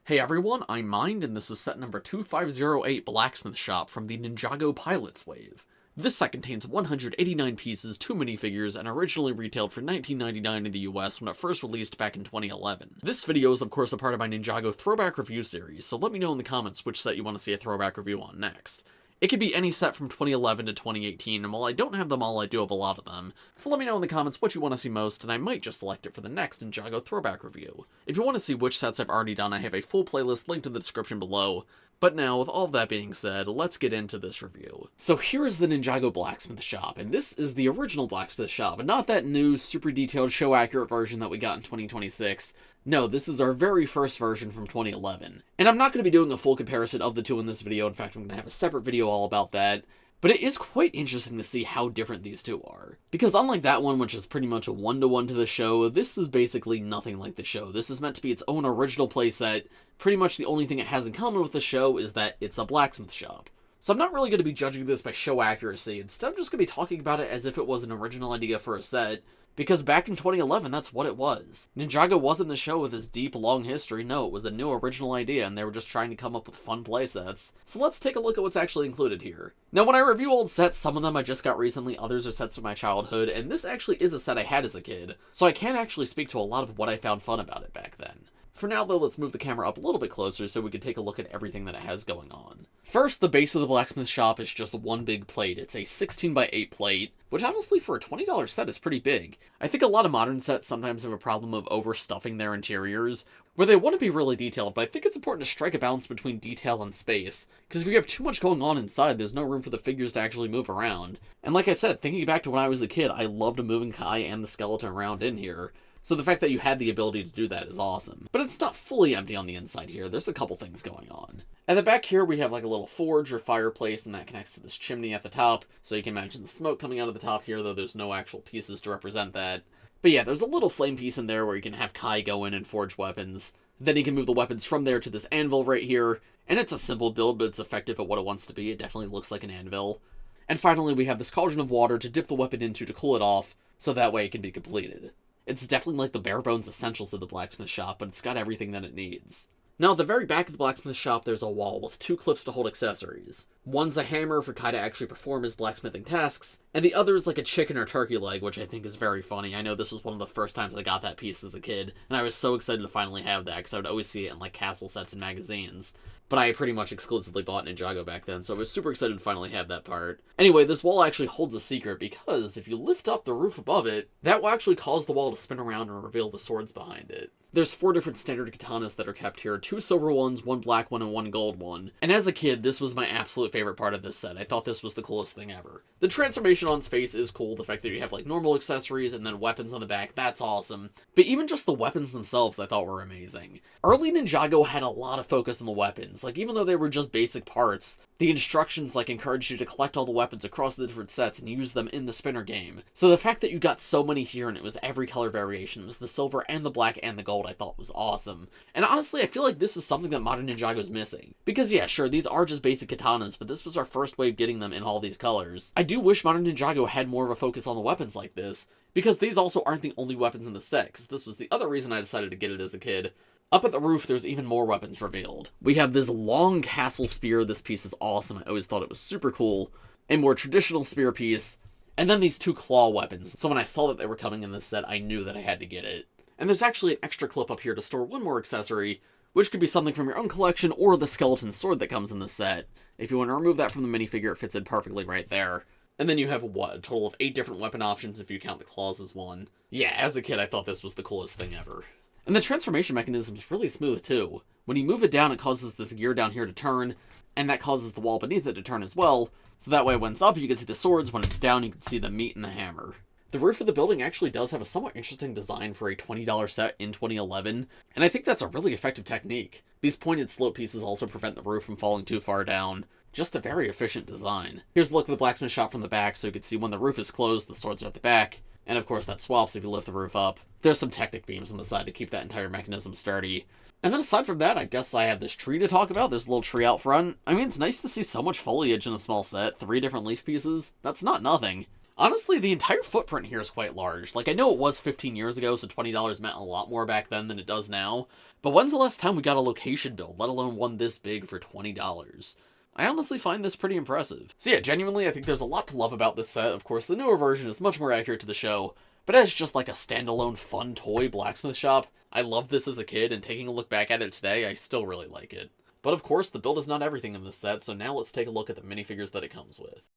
Hey everyone, I'm Mind, and this is set number 2508 Blacksmith Shop from the Ninjago Pilots Wave. This set contains 189 pieces, 2 minifigures, and originally retailed for $19.99 in the US when it first released back in 2011. This video is of course a part of my Ninjago Throwback Review series, so let me know in the comments which set you want to see a throwback review on next. It could be any set from 2011 to 2018, and while I don't have them all, I do have a lot of them. So let me know in the comments what you want to see most, and I might just select it for the next Ninjago Throwback Review. If you want to see which sets I've already done, I have a full playlist linked in the description below. But now, with all of that being said, let's get into this review. So here is the Ninjago Blacksmith Shop, and this is the original Blacksmith Shop, and not that new, super detailed, show-accurate version that we got in 2026. No, this is our very first version from 2011. And I'm not going to be doing a full comparison of the two in this video, in fact I'm going to have a separate video all about that. But it is quite interesting to see how different these two are. Because unlike that one, which is pretty much a one-to-one to the show, this is basically nothing like the show. This is meant to be its own original playset. Pretty much the only thing it has in common with the show is that it's a blacksmith shop. So I'm not really going to be judging this by show accuracy. Instead, I'm just going to be talking about it as if it was an original idea for a set. Because back in 2011, that's what it was. Ninjago wasn't the show with its deep, long history. No, it was a new original idea, and they were just trying to come up with fun playsets. So let's take a look at what's actually included here. Now, when I review old sets, some of them I just got recently, others are sets from my childhood, and this actually is a set I had as a kid, so I can actually speak to a lot of what I found fun about it back then. For now, though, let's move the camera up a little bit closer so we can take a look at everything that it has going on. First, the base of the Blacksmith Shop is just one big plate. It's a 16x8 plate, which honestly for a $20 set is pretty big. I think a lot of modern sets sometimes have a problem of overstuffing their interiors, where they want to be really detailed, but I think it's important to strike a balance between detail and space, because if you have too much going on inside, there's no room for the figures to actually move around. And like I said, thinking back to when I was a kid, I loved moving Kai and the skeleton around in here. So the fact that you had the ability to do that is awesome. But it's not fully empty on the inside here, there's a couple things going on. At the back here we have like a little forge or fireplace, and that connects to this chimney at the top, so you can imagine the smoke coming out of the top here, though there's no actual pieces to represent that. But yeah, there's a little flame piece in there where you can have Kai go in and forge weapons. Then you can move the weapons from there to this anvil right here, and it's a simple build, but it's effective at what it wants to be. It definitely looks like an anvil. And finally we have this cauldron of water to dip the weapon into to cool it off, so that way it can be completed. It's definitely like the bare bones essentials of the blacksmith shop, but it's got everything that it needs. Now, at the very back of the blacksmith shop, there's a wall with 2 clips to hold accessories. One's a hammer for Kai to actually perform his blacksmithing tasks, and the other is like a chicken or turkey leg, which I think is very funny. I know this was one of the first times I got that piece as a kid, and I was so excited to finally have that, because I would always see it in like castle sets and magazines. But I pretty much exclusively bought Ninjago back then, so I was super excited to finally have that part. Anyway, this wall actually holds a secret, because if you lift up the roof above it, that will actually cause the wall to spin around and reveal the swords behind it. There's 4 different standard katanas that are kept here, 2 silver ones, 1 black one, and 1 gold one. And as a kid, this was my absolute favorite part of this set. I thought this was the coolest thing ever. The transformation on its face is cool, the fact that you have like normal accessories and then weapons on the back, that's awesome. But even just the weapons themselves I thought were amazing. Early Ninjago had a lot of focus on the weapons, like even though they were just basic parts, the instructions like encouraged you to collect all the weapons across the different sets and use them in the spinner game. So the fact that you got so many here and it was every color variation, it was the silver and the black and the gold, I thought was awesome. And honestly, I feel like this is something that modern Ninjago's missing. Because yeah, sure, these are just basic katanas, but this was our first wave getting them in all these colors. I do wish modern Ninjago had more of a focus on the weapons like this, because these also aren't the only weapons in the set, because this was the other reason I decided to get it as a kid. Up at the roof, there's even more weapons revealed. We have this long castle spear. This piece is awesome. I always thought it was super cool. A more traditional spear piece. And then these 2 claw weapons. So when I saw that they were coming in this set, I knew that I had to get it. And there's actually an extra clip up here to store 1 more accessory, which could be something from your own collection or the skeleton sword that comes in the set. If you want to remove that from the minifigure, it fits in perfectly right there. And then you have, what, a total of 8 different weapon options if you count the claws as one. Yeah, as a kid, I thought this was the coolest thing ever. And the transformation mechanism is really smooth too. When you move it down, it causes this gear down here to turn, and that causes the wall beneath it to turn as well, so that way when it's up you can see the swords, when it's down you can see the meat and the hammer. The roof of the building actually does have a somewhat interesting design for a $20 set in 2011, and I think that's a really effective technique. These pointed slope pieces also prevent the roof from falling too far down. Just a very efficient design. Here's a look at the blacksmith shop from the back, so you can see when the roof is closed, the swords are at the back. And of course that swaps if you lift the roof up. There's some Tectic beams on the side to keep that entire mechanism sturdy. And then aside from that, I guess I have this tree to talk about. There's a little tree out front. I mean, it's nice to see so much foliage in a small set. 3 different leaf pieces. That's not nothing. Honestly, the entire footprint here is quite large. Like, I know it was 15 years ago, so $20 meant a lot more back then than it does now, but when's the last time we got a location build, let alone one this big for $20? I honestly find this pretty impressive. So yeah, genuinely, I think there's a lot to love about this set. Of course, the newer version is much more accurate to the show, but as just like a standalone fun toy Blacksmith Shop, I loved this as a kid, and taking a look back at it today, I still really like it. But of course, the build is not everything in this set, so now let's take a look at the minifigures that it comes with.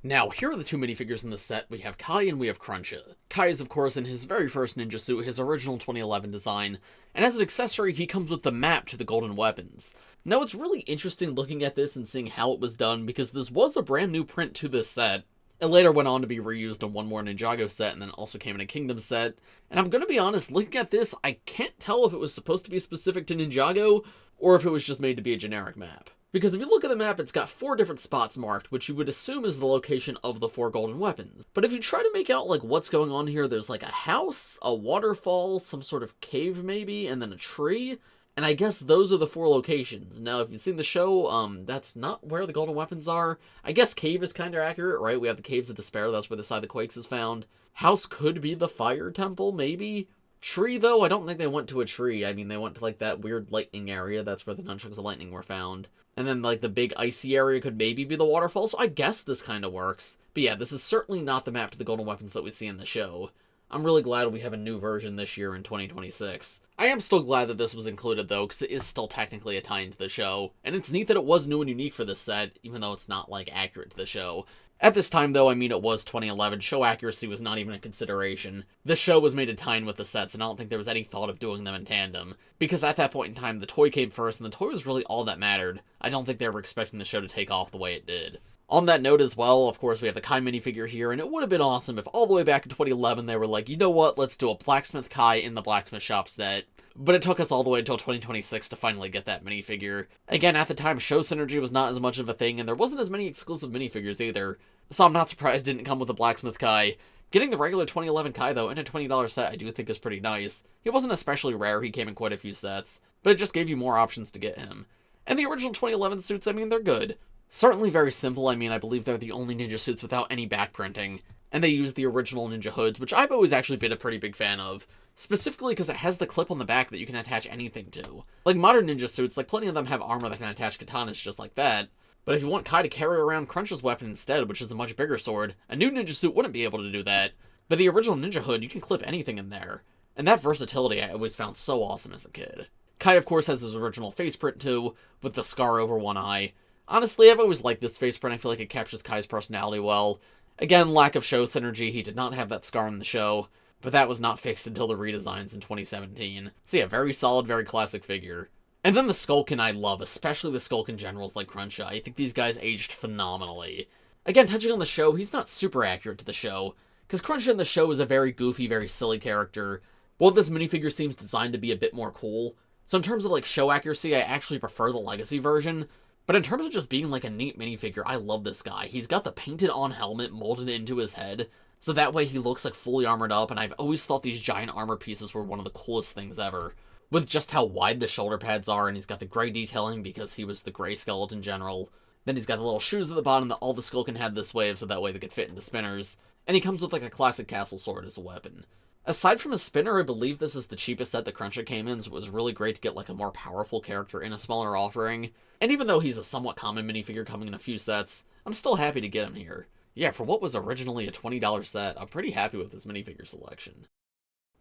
Now, here are the two minifigures in the set. We have Kai and we have Kruncha. Kai is, of course, in his very first ninja suit, his original 2011 design, and as an accessory, he comes with the map to the golden weapons. Now, it's really interesting looking at this and seeing how it was done, because this was a brand new print to this set. It later went on to be reused in one more Ninjago set, and then also came in a Kingdom set. And I'm gonna be honest, looking at this, I can't tell if it was supposed to be specific to Ninjago, or if it was just made to be a generic map. Because if you look at the map, it's got 4 different spots marked, which you would assume is the location of the 4 golden weapons. But if you try to make out, like, what's going on here, there's, like, a house, a waterfall, some sort of cave, maybe, and then a tree. And I guess those are the 4 locations. Now, if you've seen the show, that's not where the golden weapons are. I guess cave is kind of accurate, right? We have the Caves of Despair, that's where the Side of the Quakes is found. House could be the Fire Temple, maybe? Tree, though, I don't think they went to a tree. I mean, they went to, like, that weird lightning area. That's where the Nunchucks of Lightning were found. And then, like, the big icy area could maybe be the waterfall, so I guess this kind of works. But yeah, this is certainly not the map to the golden weapons that we see in the show. I'm really glad we have a new version this year in 2026. I am still glad that this was included, though, because it is still technically a tie into the show. And it's neat that it was new and unique for this set, even though it's not, like, accurate to the show. At this time, though, I mean, it was 2011, show accuracy was not even a consideration. The show was made to tie in with the sets, and I don't think there was any thought of doing them in tandem. Because at that point in time, the toy came first, and the toy was really all that mattered. I don't think they were expecting the show to take off the way it did. On that note as well, of course, we have the Kai minifigure here, and it would have been awesome if all the way back in 2011 they were like, you know what, let's do a Blacksmith Kai in the Blacksmith Shop set. But it took us all the way until 2026 to finally get that minifigure. Again, at the time, show synergy was not as much of a thing, and there wasn't as many exclusive minifigures either. So I'm not surprised it didn't come with a Blacksmith Kai. Getting the regular 2011 Kai, though, in a $20 set I do think is pretty nice. He wasn't especially rare, he came in quite a few sets, but it just gave you more options to get him. And the original 2011 suits, I mean, they're good. Certainly very simple, I mean, I believe they're the only ninja suits without any back printing. And they use the original ninja hoods, which I've always actually been a pretty big fan of. Specifically because it has the clip on the back that you can attach anything to. Like modern ninja suits, like plenty of them have armor that can attach katanas just like that. But if you want Kai to carry around Kruncha's weapon instead, which is a much bigger sword, a new ninja suit wouldn't be able to do that. But the original ninja hood, you can clip anything in there. And that versatility I always found so awesome as a kid. Kai, of course, has his original face print too, with the scar over one eye. Honestly, I've always liked this face print. I feel like it captures Kai's personality well. Again, lack of show synergy. He did not have that scar in the show, but that was not fixed until the redesigns in 2017. So yeah, very solid, very classic figure. And then the Skulkin I love, especially the Skulkin generals like Kruncha. I think these guys aged phenomenally. Again, touching on the show, he's not super accurate to the show, because Kruncha in the show is a very goofy, very silly character, while this minifigure seems designed to be a bit more cool. So in terms of like show accuracy, I actually prefer the Legacy version, but in terms of just being like a neat minifigure, I love this guy. He's got the painted on helmet molded into his head, so that way he looks like fully armored up, and I've always thought these giant armor pieces were one of the coolest things ever. With just how wide the shoulder pads are, and he's got the gray detailing because he was the gray skeleton general. Then he's got the little shoes at the bottom that all the Skulkin had this wave, so that way they could fit into spinners. And he comes with like a classic castle sword as a weapon. Aside from his spinner, I believe this is the cheapest set that Kruncha came in, so it was really great to get like a more powerful character in a smaller offering. And even though he's a somewhat common minifigure coming in a few sets, I'm still happy to get him here. Yeah, for what was originally a $20 set, I'm pretty happy with this minifigure selection.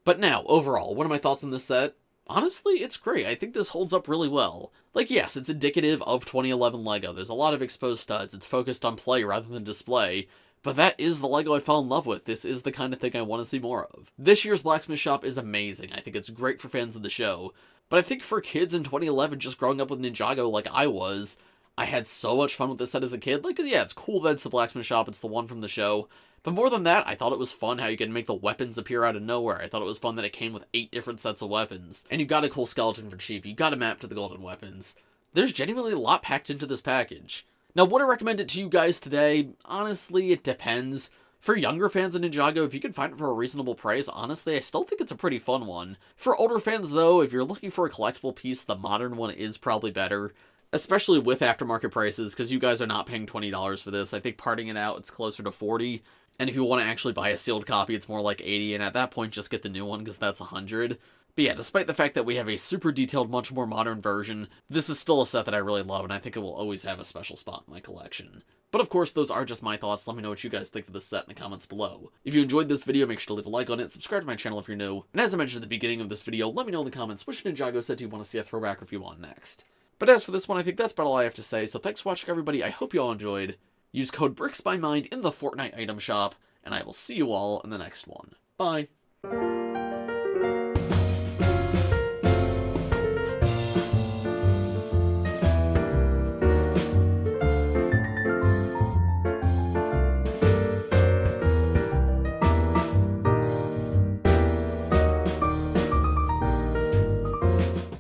But now, overall, what are my thoughts on this set? Honestly, it's great. I think this holds up really well. Like, yes, it's indicative of 2011 LEGO. There's a lot of exposed studs. It's focused on play rather than display. But that is the LEGO I fell in love with. This is the kind of thing I want to see more of. This year's Blacksmith Shop is amazing. I think it's great for fans of the show. But I think for kids in 2011 just growing up with Ninjago like I was, I had so much fun with this set as a kid. Like, yeah, it's cool that it's the Blacksmith Shop. It's the one from the show. But more than that, I thought it was fun how you can make the weapons appear out of nowhere. I thought it was fun that it came with 8 different sets of weapons. And you got a cool skeleton for cheap. You got a map to the golden weapons. There's genuinely a lot packed into this package. Now, would I recommend it to you guys today? Honestly, it depends. For younger fans of Ninjago, if you can find it for a reasonable price, honestly, I still think it's a pretty fun one. For older fans, though, if you're looking for a collectible piece, the modern one is probably better. especially with aftermarket prices, because you guys are not paying $20 for this. I think parting it out, it's closer to $40. And if you want to actually buy a sealed copy, it's more like $80, and at that point, just get the new one, because that's $100. But yeah, despite the fact that we have a super detailed, much more modern version, this is still a set that I really love, and I think it will always have a special spot in my collection. But of course, those are just my thoughts. Let me know what you guys think of this set in the comments below. If you enjoyed this video, make sure to leave a like on it, subscribe to my channel if you're new, and as I mentioned at the beginning of this video, let me know in the comments which Ninjago set you want to see a throwback review on next. But as for this one, I think that's about all I have to say, so thanks for watching everybody, I hope you all enjoyed. Use code BRICKSBYMIND in the Fortnite item shop, and I will see you all in the next one. Bye!